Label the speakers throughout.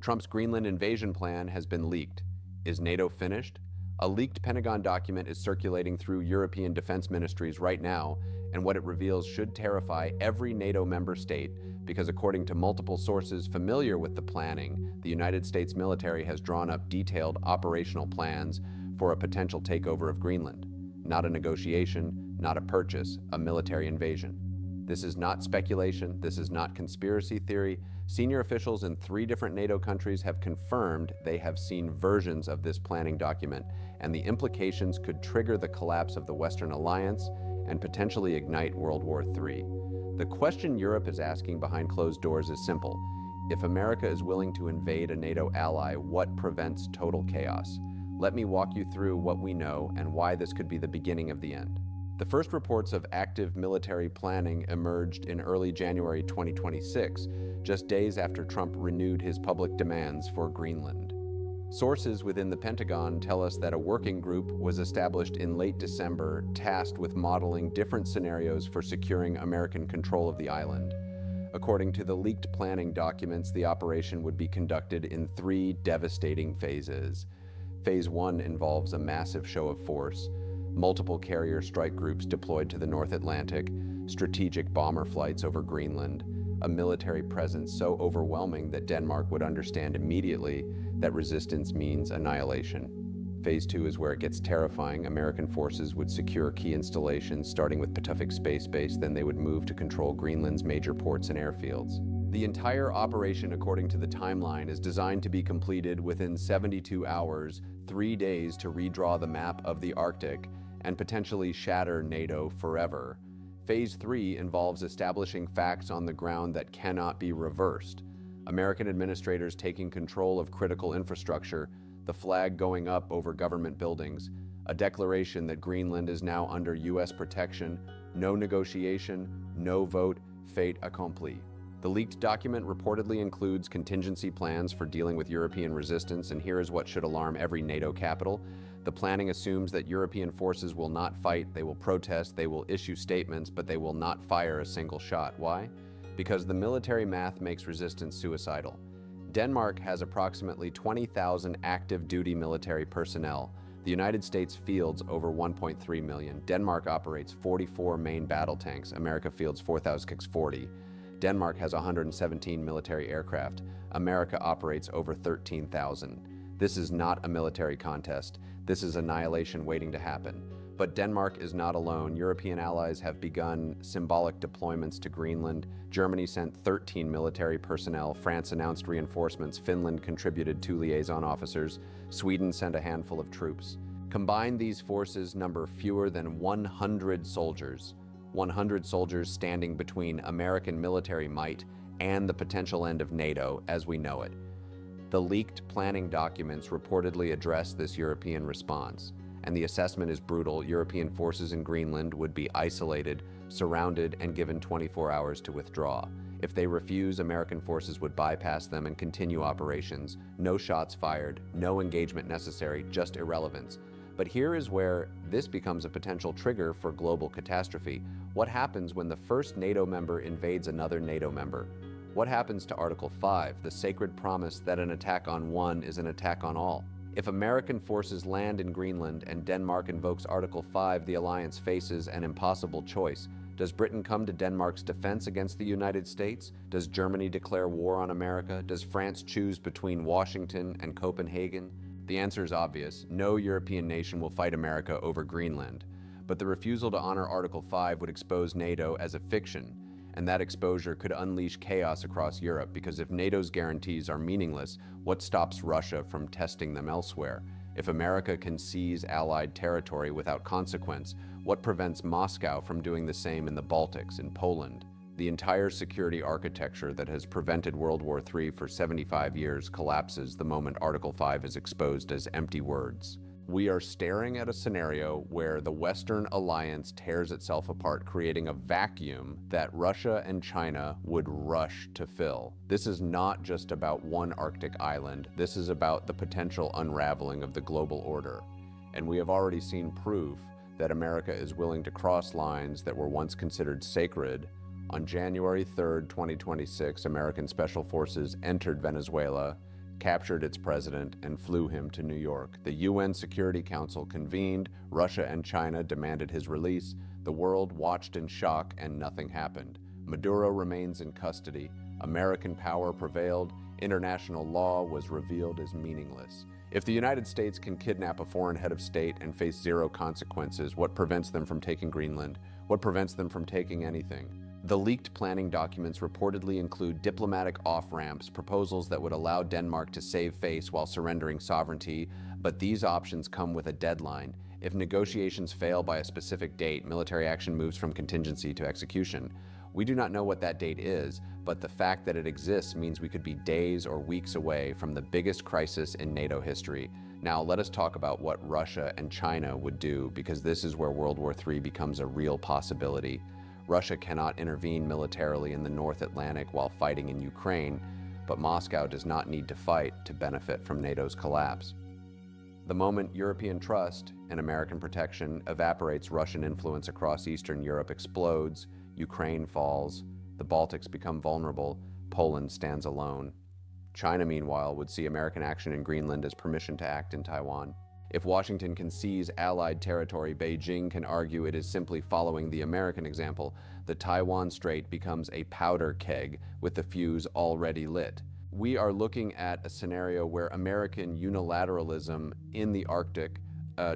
Speaker 1: Trump's Greenland invasion plan has been leaked. Is NATO finished? A leaked Pentagon document is circulating through European defense ministries right now, and what it reveals should terrify every NATO member state because, according to multiple sources familiar with the planning, the United States military has drawn up detailed operational plans for a potential takeover of Greenland. Not a negotiation, not a purchase, a military invasion. This is not speculation, this is not conspiracy theory. Senior officials in 3 different NATO countries have confirmed they have seen versions of this planning document, and the implications could trigger the collapse of the Western alliance and potentially ignite World War III. The question Europe is asking behind closed doors is simple. If America is willing to invade a NATO ally, what prevents total chaos? Let me walk you through what we know and why this could be the beginning of the end. The first reports of active military planning emerged in early January 2026, just days after Trump renewed his public demands for Greenland. Sources within the Pentagon tell us that a working group was established in late December, tasked with modeling different scenarios for securing American control of the island. According to the leaked planning documents, the operation would be conducted in 3 devastating phases. Phase 1 involves a massive show of force, multiple carrier strike groups deployed to the North Atlantic, strategic bomber flights over Greenland, a military presence so overwhelming that Denmark would understand immediately that resistance means annihilation. Phase 2 is where it gets terrifying. American forces would secure key installations, starting with Patuxent Space Base, then they would move to control Greenland's major ports and airfields. The entire operation, according to the timeline, is designed to be completed within 72 hours, 3 days to redraw the map of the Arctic, and potentially shatter NATO forever. Phase 3 involves establishing facts on the ground that cannot be reversed. American administrators taking control of critical infrastructure, the flag going up over government buildings, a declaration that Greenland is now under U.S. protection, no negotiation, no vote, fait accompli. The leaked document reportedly includes contingency plans for dealing with European resistance, and here is what should alarm every NATO capital. The planning assumes that European forces will not fight, they will protest, they will issue statements, but they will not fire a single shot. Why? Because the military math makes resistance suicidal. Denmark has approximately 20,000 active duty military personnel. The United States fields over 1.3 million. Denmark operates 44 main battle tanks. America fields 4,640. Denmark has 117 military aircraft. America operates over 13,000. This is not a military contest. This is annihilation waiting to happen. But Denmark is not alone. European allies have begun symbolic deployments to Greenland. Germany sent 13 military personnel. France announced reinforcements. Finland contributed 2 liaison officers. Sweden sent a handful of troops. Combined, these forces number fewer than 100 soldiers. 100 soldiers standing between American military might and the potential end of NATO as we know it. The leaked planning documents reportedly address this European response, and the assessment is brutal. European forces in Greenland would be isolated, surrounded, and given 24 hours to withdraw. If they refuse, American forces would bypass them and continue operations. No shots fired, no engagement necessary, just irrelevance. But here is where this becomes a potential trigger for global catastrophe. What happens when the first NATO member invades another NATO member? What happens to Article 5, the sacred promise that an attack on one is an attack on all? If American forces land in Greenland and Denmark invokes Article 5, the alliance faces an impossible choice. Does Britain come to Denmark's defense against the United States? Does Germany declare war on America? Does France choose between Washington and Copenhagen? The answer is obvious. No European nation will fight America over Greenland. But the refusal to honor Article 5 would expose NATO as a fiction, and that exposure could unleash chaos across Europe, because if NATO's guarantees are meaningless, what stops Russia from testing them elsewhere? If America can seize Allied territory without consequence, what prevents Moscow from doing the same in the Baltics, in Poland? The entire security architecture that has prevented World War III for 75 years collapses the moment Article 5 is exposed as empty words. We are staring at a scenario where the Western alliance tears itself apart, creating a vacuum that Russia and China would rush to fill. This is not just about one Arctic island. This is about the potential unraveling of the global order. And we have already seen proof that America is willing to cross lines that were once considered sacred. On January 3rd, 2026, American Special Forces entered Venezuela, captured its president, and flew him to New York. The UN Security Council convened, Russia and China demanded his release, the world watched in shock, and nothing happened. Maduro remains in custody, American power prevailed, international law was revealed as meaningless. If the United States can kidnap a foreign head of state and face zero consequences, what prevents them from taking Greenland? What prevents them from taking anything? The leaked planning documents reportedly include diplomatic off-ramps, proposals that would allow Denmark to save face while surrendering sovereignty, but these options come with a deadline. If negotiations fail by a specific date, military action moves from contingency to execution. We do not know what that date is, but the fact that it exists means we could be days or weeks away from the biggest crisis in NATO history. Now, let us talk about what Russia and China would do, because this is where World War III becomes a real possibility. Russia cannot intervene militarily in the North Atlantic while fighting in Ukraine, but Moscow does not need to fight to benefit from NATO's collapse. The moment European trust and American protection evaporates, Russian influence across Eastern Europe explodes, Ukraine falls, the Baltics become vulnerable, Poland stands alone. China, meanwhile, would see American action in Greenland as permission to act in Taiwan. If Washington can seize Allied territory, Beijing can argue it is simply following the American example. The Taiwan Strait becomes a powder keg with the fuse already lit. We are looking at a scenario where American unilateralism in the Arctic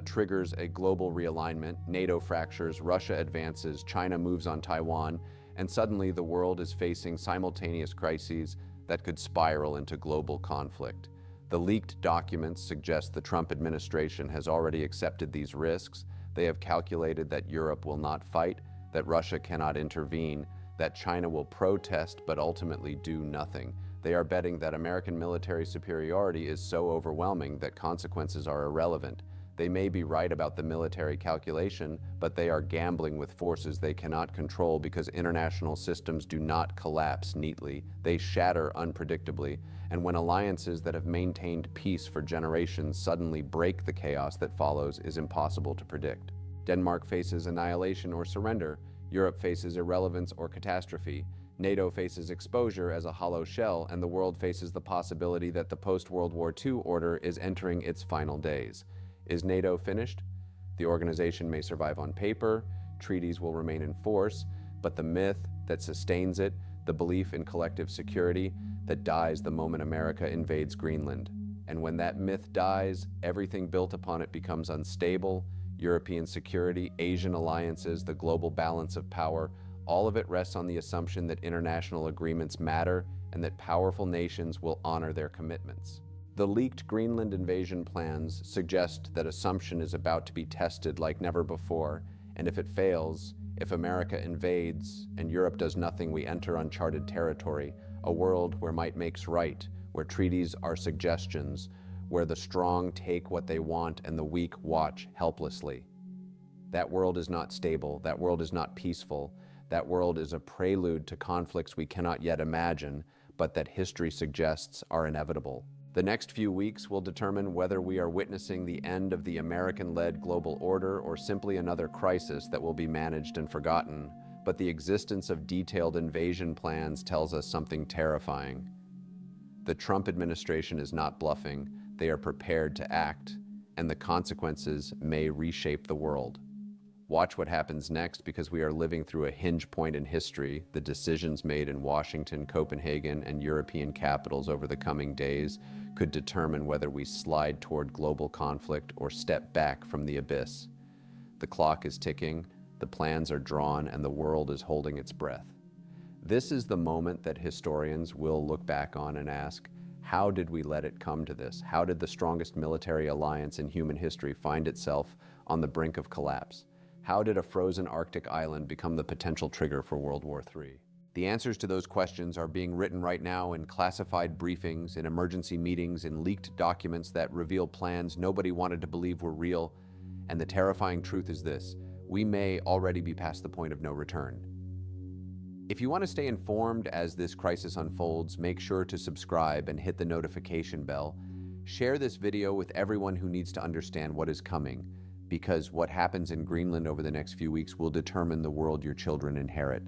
Speaker 1: triggers a global realignment, NATO fractures, Russia advances, China moves on Taiwan, and suddenly the world is facing simultaneous crises that could spiral into global conflict. The leaked documents suggest the Trump administration has already accepted these risks. They have calculated that Europe will not fight, that Russia cannot intervene, that China will protest but ultimately do nothing. They are betting that American military superiority is so overwhelming that consequences are irrelevant. They may be right about the military calculation, but they are gambling with forces they cannot control because international systems do not collapse neatly. They shatter unpredictably. And when alliances that have maintained peace for generations suddenly break, the chaos that follows is impossible to predict. Denmark faces annihilation or surrender. Europe faces irrelevance or catastrophe. NATO faces exposure as a hollow shell, and the world faces the possibility that the post-World War II order is entering its final days. Is NATO finished? The organization may survive on paper, treaties will remain in force, but the myth that sustains it, the belief in collective security, that dies the moment America invades Greenland. And when that myth dies, everything built upon it becomes unstable. European security, Asian alliances, the global balance of power, all of it rests on the assumption that international agreements matter and that powerful nations will honor their commitments. The leaked Greenland invasion plans suggest that assumption is about to be tested like never before, and if it fails, if America invades and Europe does nothing, we enter uncharted territory, a world where might makes right, where treaties are suggestions, where the strong take what they want and the weak watch helplessly. That world is not stable, that world is not peaceful, that world is a prelude to conflicts we cannot yet imagine, but that history suggests are inevitable. The next few weeks will determine whether we are witnessing the end of the American-led global order or simply another crisis that will be managed and forgotten. But the existence of detailed invasion plans tells us something terrifying. The Trump administration is not bluffing, they are prepared to act, and the consequences may reshape the world. Watch what happens next, because we are living through a hinge point in history. The decisions made in Washington, Copenhagen, and European capitals over the coming days could determine whether we slide toward global conflict or step back from the abyss. The clock is ticking, the plans are drawn, and the world is holding its breath. This is the moment that historians will look back on and ask, how did we let it come to this? How did the strongest military alliance in human history find itself on the brink of collapse? How did a frozen Arctic island become the potential trigger for World War III? The answers to those questions are being written right now in classified briefings, in emergency meetings, in leaked documents that reveal plans nobody wanted to believe were real. And the terrifying truth is this: we may already be past the point of no return. If you want to stay informed as this crisis unfolds, make sure to subscribe and hit the notification bell. Share this video with everyone who needs to understand what is coming, because what happens in Greenland over the next few weeks will determine the world your children inherit.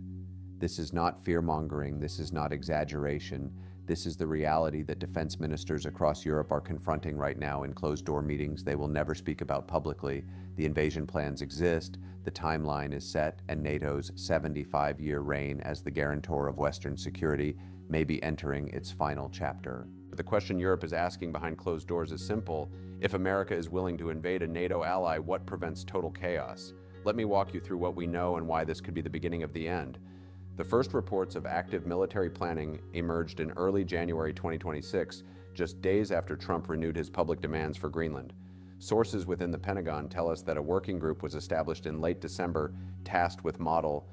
Speaker 1: This is not fear-mongering, this is not exaggeration. This is the reality that defense ministers across Europe are confronting right now in closed-door meetings they will never speak about publicly. The invasion plans exist, the timeline is set, and NATO's 75-year reign as the guarantor of Western security may be entering its final chapter. The question Europe is asking behind closed doors is simple. If America is willing to invade a NATO ally, what prevents total chaos? Let me walk you through what we know and why this could be the beginning of the end. The first reports of active military planning emerged in early January 2026, just days after Trump renewed his public demands for Greenland. Sources within the Pentagon tell us that a working group was established in late December, tasked with model